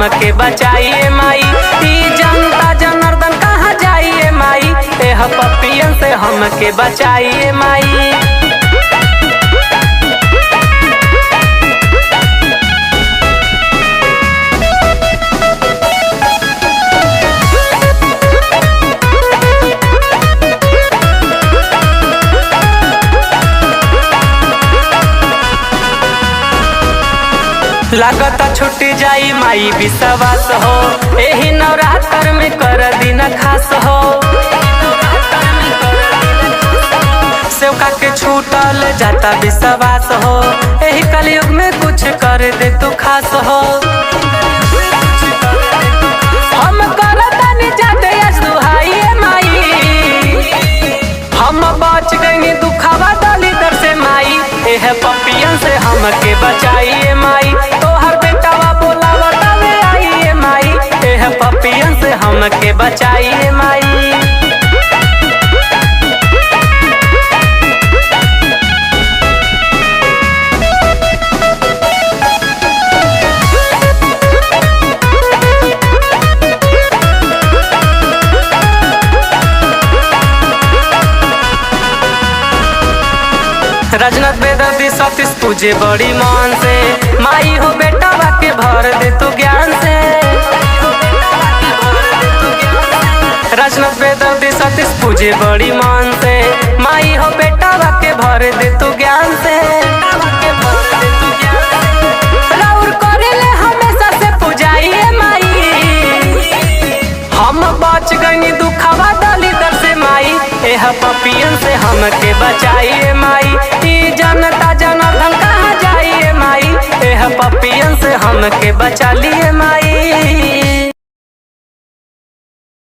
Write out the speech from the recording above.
हमके बचाइए माई। ई जनता जनार्दन कहाँ जाइए माई, एह पपियन से हमके बचाइए माई। लागता छुट्टी जाई माई विश्वास हो, एही नवरात्र में कर दिन खास हो। सेवका के छूटल जाता विश्वास हो, एही कलयुग में कुछ कर दे तू खास हो। हम करतानी जाते आज दुहाइए माई, हम बच गईनी दुखावा दलिदर से माई। एह पपियन से हमके बचाइए माई, तोहर बेटावा बोलावता में आइए माई। एह पपियन से हमके बचाइए माई। राजनाथ बेदर्दी सतीश तुझे बड़ी मान से, माई हो बेटा के भर दे तू ज्ञान से। राजनाथ बेदर्दी सतीश तुझे बड़ी मान से, माई हो बेटा के भर दे तू ज्ञान से। राउर करेले हमेशा से पुजाइए माई, हम बच गईनी दुखावा दलिदर से माई। एह पपियन से हमके बचाइए माई, ई जनता जनार्दन कहाँ जाइए माई। एह पपियन से हमके बचा लिए माई।